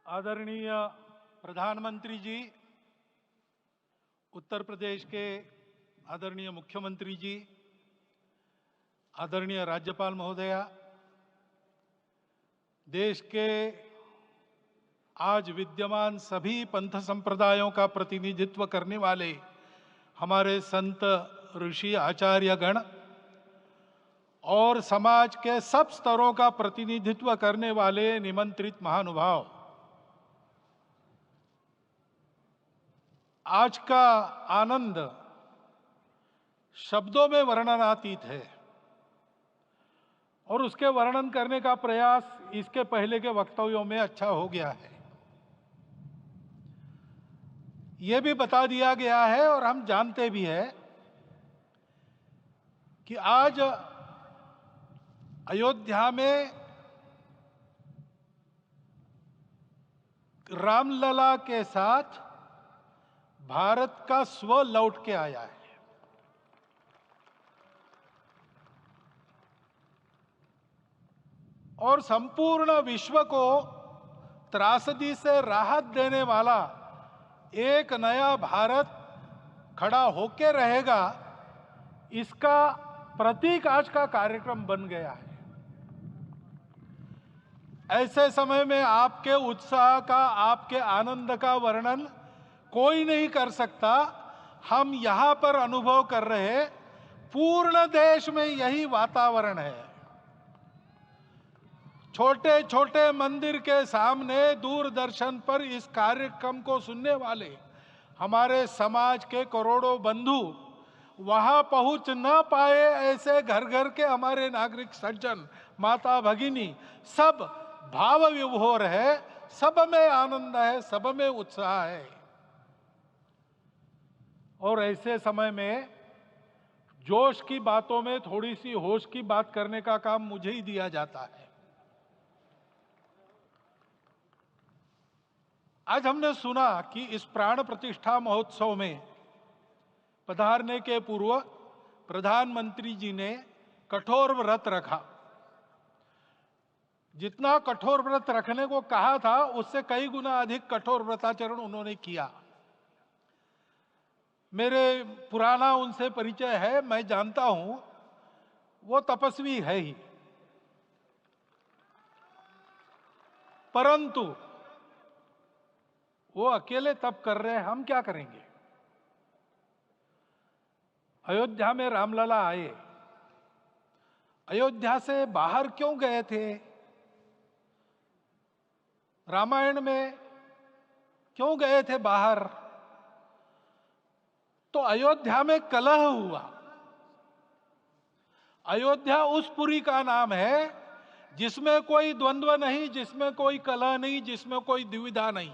आदरणीय प्रधानमंत्री जी, उत्तर प्रदेश के आदरणीय मुख्यमंत्री जी, आदरणीय राज्यपाल महोदया, देश के आज विद्यमान सभी पंथ संप्रदायों का प्रतिनिधित्व करने वाले हमारे संत ऋषि आचार्य गण और समाज के सब स्तरों का प्रतिनिधित्व करने वाले निमंत्रित महानुभाव, आज का आनंद शब्दों में वर्णनातीत है और उसके वर्णन करने का प्रयास इसके पहले के वक्तव्यों में अच्छा हो गया है। यह भी बता दिया गया है और हम जानते भी हैं कि आज अयोध्या में रामलला के साथ भारत का स्व लौट के आया है। और संपूर्ण विश्व को त्रासदी से राहत देने वाला एक नया भारत खड़ा होके रहेगा, इसका प्रतीक आज का कार्यक्रम बन गया है। ऐसे समय में आपके उत्साह का, आपके आनंद का वर्णन कोई नहीं कर सकता। हम यहां पर अनुभव कर रहे, पूर्ण देश में यही वातावरण है। छोटे छोटे मंदिर के सामने दूरदर्शन पर इस कार्यक्रम को सुनने वाले हमारे समाज के करोड़ों बंधु वहां पहुंच न पाए, ऐसे घर घर के हमारे नागरिक सज्जन, माता भगिनी सब भाव विभोर है, सब में आनंद है, सब में उत्साह है। और ऐसे समय में जोश की बातों में थोड़ी सी होश की बात करने का काम मुझे ही दिया जाता है। आज हमने सुना कि इस प्राण प्रतिष्ठा महोत्सव में पधारने के पूर्व प्रधानमंत्री जी ने कठोर व्रत रखा। जितना कठोर व्रत रखने को कहा था, उससे कई गुना अधिक कठोर व्रताचरण उन्होंने किया। मेरे पुराना उनसे परिचय है, मैं जानता हूं वो तपस्वी है ही, परंतु वो अकेले तप कर रहे हैं, हम क्या करेंगे। अयोध्या में रामलला आए, अयोध्या से बाहर क्यों गए थे, रामायण में क्यों गए थे बाहर, तो अयोध्या में कलह हुआ। अयोध्या उस पुरी का नाम है जिसमें कोई द्वंद्व नहीं, जिसमें कोई कलह नहीं, जिसमें कोई दुविधा नहीं।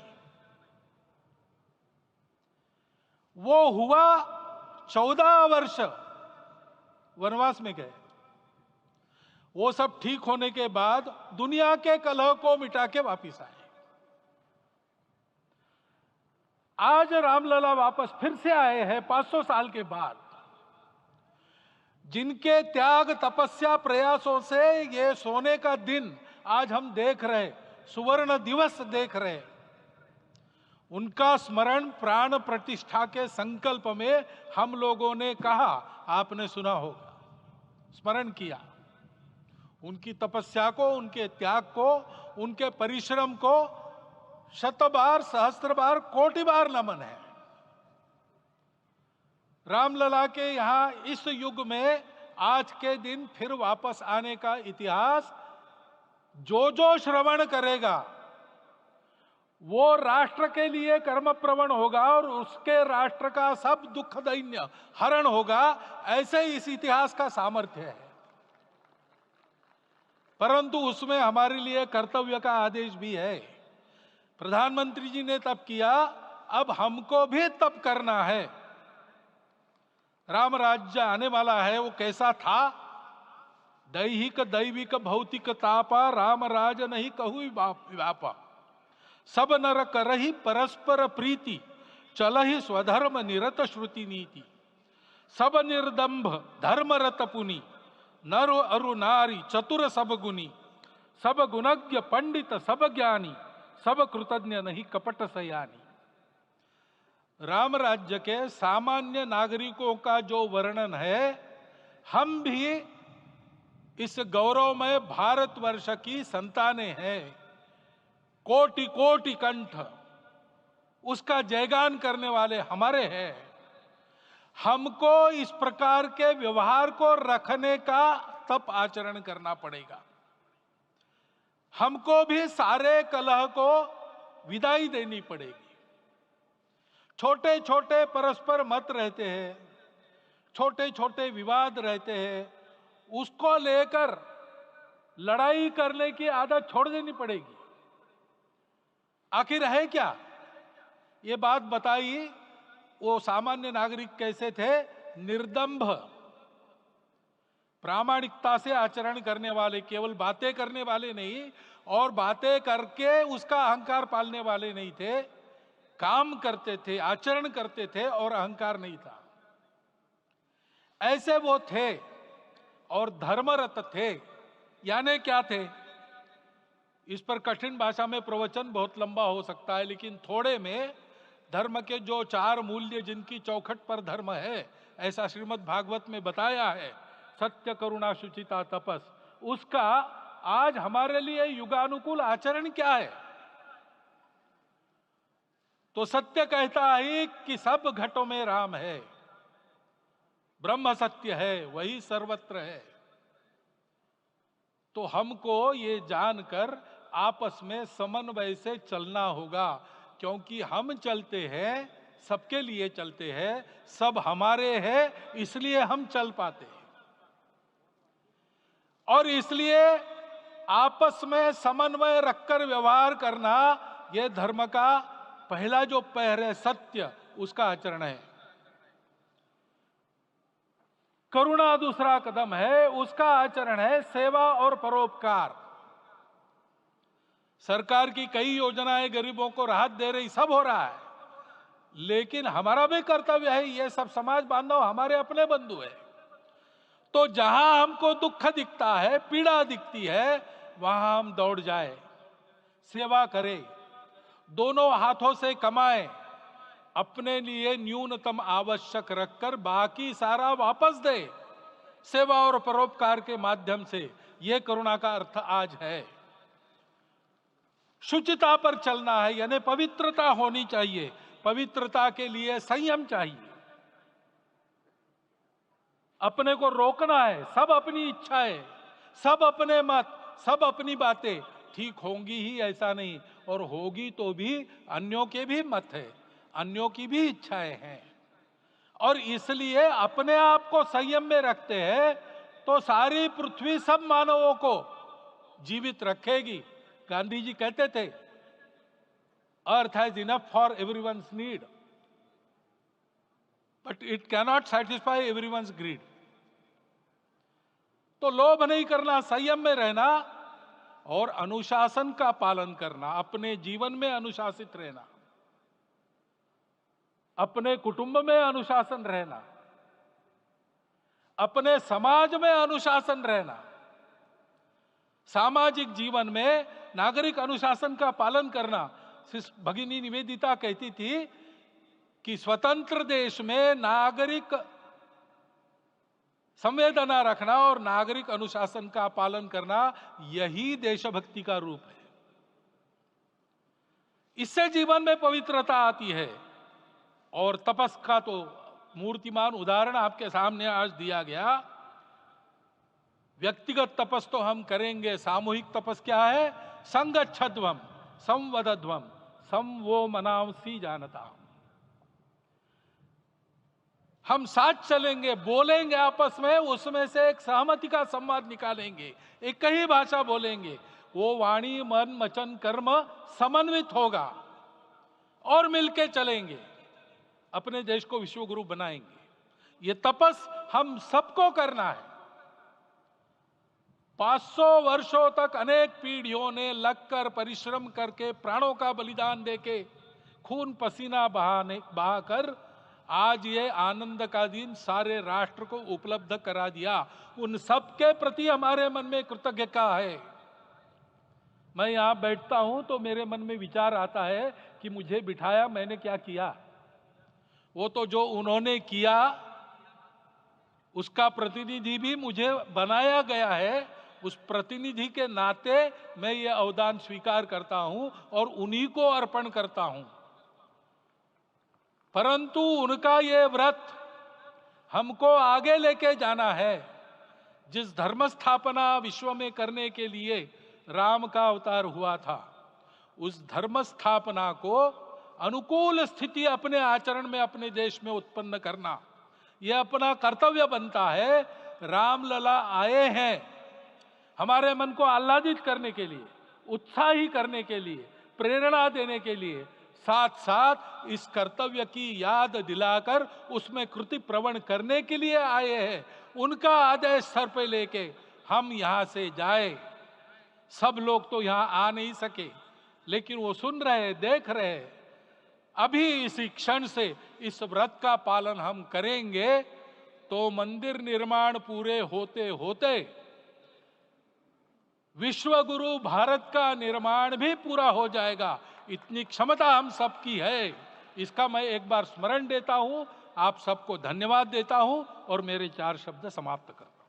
वो हुआ 14 वर्ष वनवास में गए। वो सब ठीक होने के बाद दुनिया के कलह को मिटा के वापिस आए। आज रामलला वापस फिर से आए हैं 500 साल के बाद। जिनके त्याग, तपस्या, प्रयासों से ये सोने का दिन आज हम देख रहे, सुवर्ण दिवस देख रहे, उनका स्मरण प्राण प्रतिष्ठा के संकल्प में हम लोगों ने कहा, आपने सुना होगा, स्मरण किया। उनकी तपस्या को, उनके त्याग को, उनके परिश्रम को शत बार, सहस्त्र बार, कोटि बार नमन है। रामलला के यहां इस युग में आज के दिन फिर वापस आने का इतिहास जो जो श्रवण करेगा वो राष्ट्र के लिए कर्म प्रवण होगा और उसके राष्ट्र का सब दुख दैन्य हरण होगा। ऐसे इस इतिहास का सामर्थ्य है। परंतु उसमें हमारे लिए कर्तव्य का आदेश भी है। प्रधानमंत्री जी ने तप किया, अब हमको भी तप करना है। राम राज्य आने वाला है, वो कैसा था, दैहिक दैविक भौतिक तापा, राम राज नहीं कहु व्यापा, सब नर करहि परस्पर प्रीति, चलहि स्वधर्म निरत श्रुति नीति, सब निर्दंभ धर्म रत पुनि, नर अरु नारी चतुर सब गुनी, सब गुणज्ञ पंडित सब ज्ञानी, सब कृतज्ञ नहीं कपट सयानी। राम राज्य के सामान्य नागरिकों का जो वर्णन है, हम भी इस गौरवमय भारतवर्ष की संतानें हैं। कोटि कोटि कंठ उसका जयगान करने वाले हमारे हैं। हमको इस प्रकार के व्यवहार को रखने का तप आचरण करना पड़ेगा। हमको भी सारे कलह को विदाई देनी पड़ेगी। छोटे छोटे परस्पर मत रहते हैं, छोटे छोटे विवाद रहते हैं, उसको लेकर लड़ाई करने की आदत छोड़ देनी पड़ेगी। आखिर है क्या? ये बात बताई, वो सामान्य नागरिक कैसे थे? निर्दंभ, प्रामाणिकता से आचरण करने वाले, केवल बातें करने वाले नहीं और बातें करके उसका अहंकार पालने वाले नहीं थे। काम करते थे, आचरण करते थे और अहंकार नहीं था। ऐसे वो थे और धर्मरत थे। यानी क्या थे? इस पर कठिन भाषा में प्रवचन बहुत लंबा हो सकता है, लेकिन थोड़े में धर्म के जो 4 मूल्य जिनकी चौखट पर धर्म है, ऐसा श्रीमद् भागवत में बताया है, सत्य करुणा शुचिता तपस, उसका आज हमारे लिए युगानुकूल आचरण क्या है? तो सत्य कहता है कि सब घटों में राम है, ब्रह्म सत्य है, वही सर्वत्र है। तो हमको ये जानकर आपस में समन्वय से चलना होगा, क्योंकि हम चलते हैं, सबके लिए चलते हैं, सब हमारे हैं, इसलिए हम चल पाते हैं। और इसलिए आपस में समन्वय रखकर व्यवहार करना, यह धर्म का पहला जो पैर है, सत्य, उसका आचरण है। करुणा दूसरा कदम है, उसका आचरण है सेवा और परोपकार। सरकार की कई योजनाएं गरीबों को राहत दे रही, सब हो रहा है, लेकिन हमारा भी कर्तव्य है, ये सब समाज बांधव हमारे अपने बंधु है। तो जहां हमको दुख दिखता है, पीड़ा दिखती है, वहां हम दौड़ जाए, सेवा करें, दोनों हाथों से कमाएं, अपने लिए न्यूनतम आवश्यक रखकर बाकी सारा वापस दे, सेवा और परोपकार के माध्यम से। यह करुणा का अर्थ आज है। शुचिता पर चलना है, यानी पवित्रता होनी चाहिए। पवित्रता के लिए संयम चाहिए, अपने को रोकना है। सब अपनी इच्छाएं, सब अपने मत, सब अपनी बातें ठीक होंगी ही ऐसा नहीं, और होगी तो भी अन्यों के भी मत है, अन्यों की भी इच्छाएं हैं। और इसलिए अपने आप को संयम में रखते हैं तो सारी पृथ्वी सब मानवों को जीवित रखेगी। गांधी जी कहते थे, earth has enough for everyone's need, but it cannot satisfy everyone's greed. तो लोभ नहीं करना, संयम में रहना और अनुशासन का पालन करना, अपने जीवन में अनुशासित रहना, अपने कुटुंब में अनुशासन रहना, अपने समाज में अनुशासन रहना। सामाजिक जीवन में नागरिक अनुशासन का पालन करना। भगिनी निवेदिता कहती थी कि स्वतंत्र देश में नागरिक संवेदना रखना और नागरिक अनुशासन का पालन करना, यही देशभक्ति का रूप है। इससे जीवन में पवित्रता आती है। और तपस का तो मूर्तिमान उदाहरण आपके सामने आज दिया गया। व्यक्तिगत तपस तो हम करेंगे, सामूहिक तपस क्या है? संगच्छध्वम संवदध्वम संवो मनांसी जानता। हम साथ चलेंगे, बोलेंगे आपस में, उसमें से एक सहमति का संवाद निकालेंगे, एक ही भाषा बोलेंगे, वो वाणी मन वचन कर्म समन्वित होगा और मिलके चलेंगे, अपने देश को विश्व गुरु बनाएंगे। ये तपस हम सबको करना है। 500 वर्षों तक अनेक पीढ़ियों ने लगकर परिश्रम करके, प्राणों का बलिदान देके, खून पसीना बहाकर आज ये आनंद का दिन सारे राष्ट्र को उपलब्ध करा दिया। उन सबके प्रति हमारे मन में कृतज्ञता है। मैं यहाँ बैठता हूं तो मेरे मन में विचार आता है कि मुझे बिठाया, मैंने क्या किया। वो तो जो उन्होंने किया उसका प्रतिनिधि भी मुझे बनाया गया है। उस प्रतिनिधि के नाते मैं ये अवदान स्वीकार करता हूं और उन्हीं को अर्पण करता हूं। परंतु उनका ये व्रत हमको आगे लेके जाना है। जिस धर्म स्थापना विश्व में करने के लिए राम का अवतार हुआ था, उस धर्म स्थापना को अनुकूल स्थिति अपने आचरण में अपने देश में उत्पन्न करना, यह अपना कर्तव्य बनता है। रामलला आए हैं हमारे मन को आह्लादित करने के लिए, उत्साही करने के लिए, प्रेरणा देने के लिए, साथ साथ इस कर्तव्य की याद दिलाकर उसमें कृति प्रवण करने के लिए आए हैं। उनका आदेश सर पे लेके हम यहां से जाए। सब लोग तो यहां आ नहीं सके, लेकिन वो सुन रहे, देख रहे। अभी इसी क्षण से इस व्रत का पालन हम करेंगे तो मंदिर निर्माण पूरे होते होते विश्व गुरु भारत का निर्माण भी पूरा हो जाएगा। इतनी क्षमता हम सबकी है। इसका मैं एक बार स्मरण देता हूं, आप सबको धन्यवाद देता हूं और मेरे 4 शब्द समाप्त करता हूं।